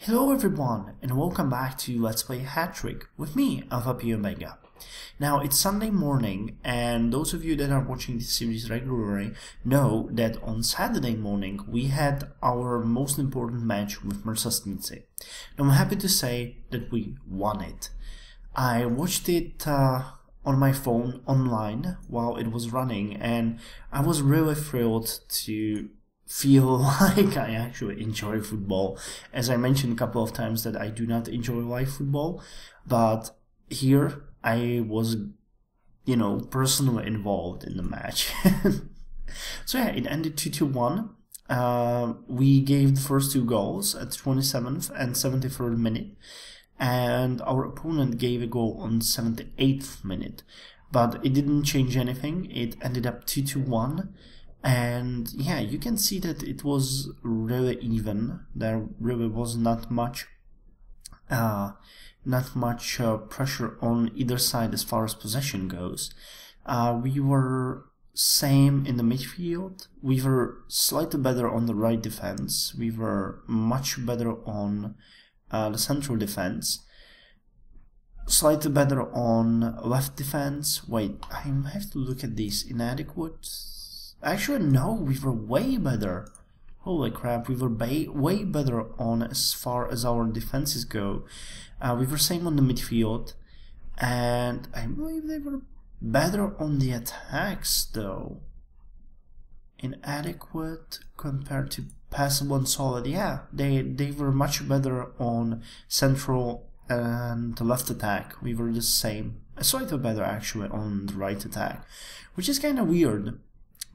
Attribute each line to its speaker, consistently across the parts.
Speaker 1: Hello everyone and welcome back to Let's Play Hattrick with me, Alfapiomega. Now it's Sunday morning and those of you that are watching this series regularly know that on Saturday morning we had our most important match with Mercedes. Now I'm happy to say that we won it. I watched it on my phone online while it was running and I was really thrilled to feel like I actually enjoy football. As I mentioned a couple of times that I do not enjoy live football, but here I was, personally involved in the match. So yeah, it ended 2-1. We gave the first two goals at 27th and 73rd minute, and our opponent gave a goal on 78th minute, but it didn't change anything. It ended up 2-1. And yeah, you can see that it was really even. There really was not much pressure on either side as far as possession goes. We were same in the midfield. We were slightly better on the right defense. We were much better on the central defense. Slightly better on left defense. Wait, I have to look at these inadequate. Actually, no, we were way better. Holy crap, we were way better on as far as our defenses go. We were same on the midfield, and I believe they were better on the attacks, though. Inadequate compared to passable and solid. Yeah, they were much better on central and the left attack. We were the same. Slightly better, actually, on the right attack, which is kind of weird.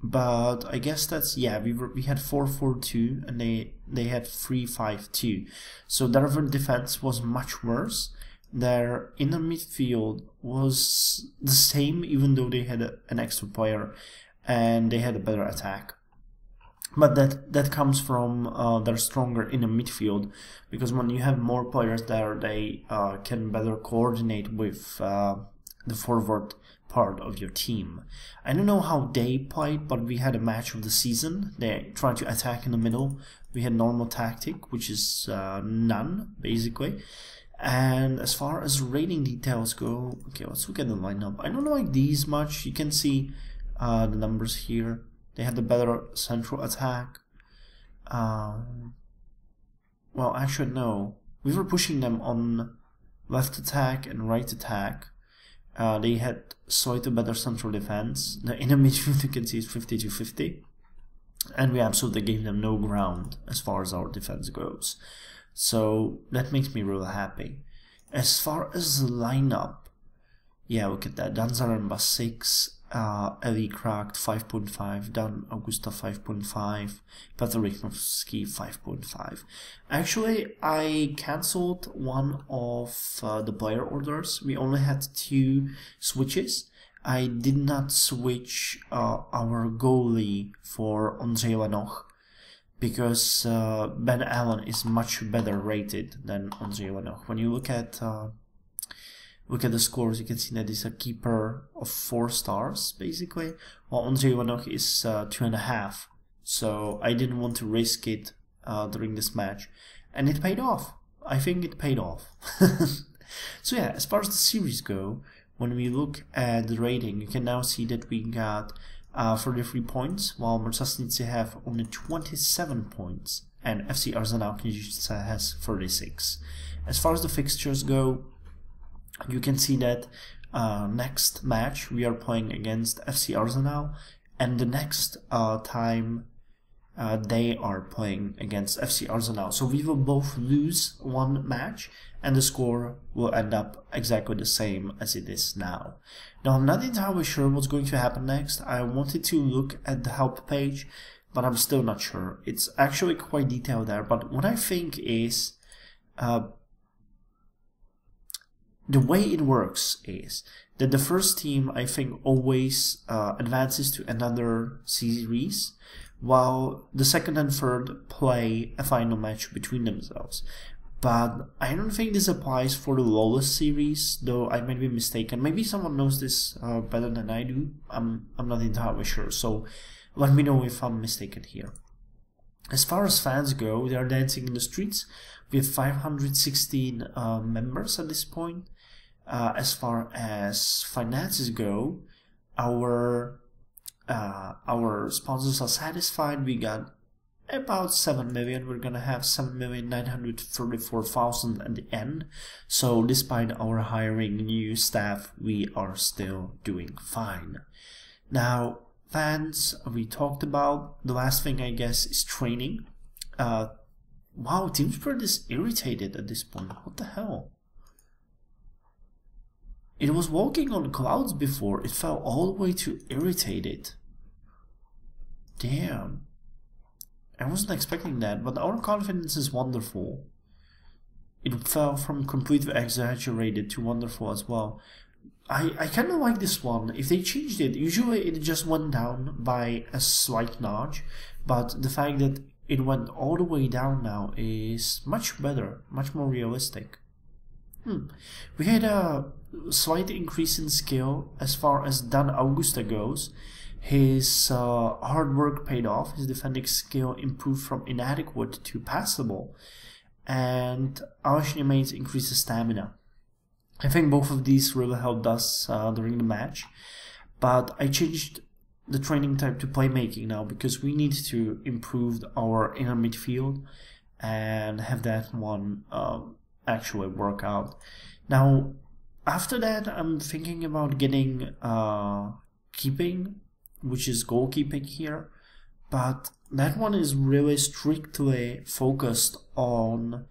Speaker 1: But I guess that's, yeah, we had 4-4-2 and they had 3-5-2. So their defense was much worse. Their inner midfield was the same, even though they had an extra player and they had a better attack. But that comes from their stronger inner midfield, because when you have more players there, they can better coordinate with the forward part of your team. I don't know how they played, but we had a match of the season. They tried to attack in the middle. We had normal tactic, which is none, basically. And as far as rating details go, okay, let's look at the lineup. I don't like these much. You can see the numbers here. They had the better central attack. Well, actually, no. We were pushing them on left attack and right attack. They had slightly better central defense. The inner midfield, you can see, is 50-50. And we absolutely gave them no ground as far as our defense goes. So that makes me really happy. As far as the lineup, yeah, look at that. Dan Zaremba 6, Eli Krakt 5.5, Dan Augusta 5.5, Petr Rychnovsky 5.5. Actually, I cancelled one of the player orders. We only had 2 switches. I did not switch our goalie for Ondřej Lenoch, because Ben Allen is much better rated than Ondřej Lenoch. When you look at the scores, you can see that he's a keeper of 4 stars, basically, while Ondřej Lenoch is 2.5. So I didn't want to risk it during this match, and it paid off. I think it paid off. So yeah, as far as the series go, when we look at the rating, you can now see that we got 33 points, while Mercedes have only 27 points, and FC Arsenal Knižnice has 36. As far as the fixtures go, you can see that next match we are playing against FC Arsenal, and the next time they are playing against FC Arsenal. So we will both lose one match and the score will end up exactly the same as it is now. Now, I'm not entirely sure what's going to happen next. I wanted to look at the help page, but I'm still not sure. It's actually quite detailed there, but what I think is the way it works is that the first team, I think, always advances to another series, while the second and third play a final match between themselves. But I don't think this applies for the lowest series, though I might be mistaken. Maybe someone knows this better than I do. I'm not entirely sure, so let me know if I'm mistaken here. As far as fans go, they are dancing in the streets. We have 516 members at this point. As far as finances go, our sponsors are satisfied. We got about 7 million. We're gonna have 7,934,000 at the end. So despite our hiring new staff, we are still doing fine. Now, fans, we talked about. The last thing, I guess, is training. Wow, Team Spirit is irritated at this point. What the hell? It was walking on clouds before. It fell all the way to irritated. Damn. I wasn't expecting that, but our confidence is wonderful. It fell from completely exaggerated to wonderful as well. I kind of like this one. If they changed it, usually it just went down by a slight notch, but the fact that it went all the way down now is much better, much more realistic. We had a slight increase in skill as far as Dan Augusta goes. His hard work paid off. His defending skill improved from inadequate to passable, and Alashni Mates increased his stamina. I think both of these really helped us during the match, but I changed the training type to playmaking now because we need to improve our inner midfield and have that one actually work out. Now, after that, I'm thinking about getting keeping, which is goalkeeping here, but that one is really strictly focused on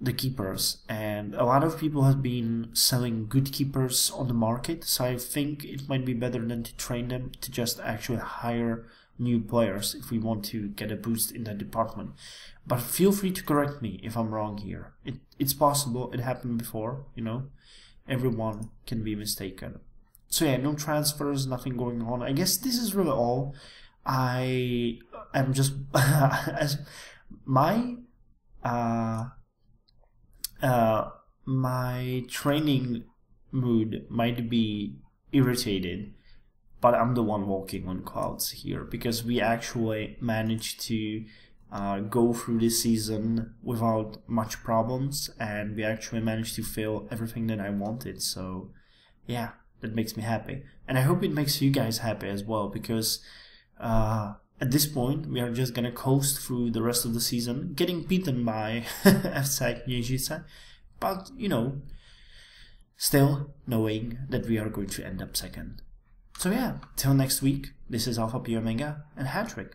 Speaker 1: the keepers, and a lot of people have been selling good keepers on the market, so I think it might be better than to train them to just actually hire new players if we want to get a boost in that department. But feel free to correct me if I'm wrong here. It's possible, it happened before, you know, everyone can be mistaken. So yeah, no transfers, nothing going on. I guess this is really all. I am just as my my training mood might be irritated, but I'm the one walking on clouds here because we actually managed to go through this season without much problems, and we actually managed to fill everything that I wanted. So yeah, that makes me happy, and I hope it makes you guys happy as well, because at this point we are just gonna coast through the rest of the season, getting beaten by FC Kniežice, but you know, still knowing that we are going to end up second. So yeah, till next week, this is Alfapiomega and Hattrick.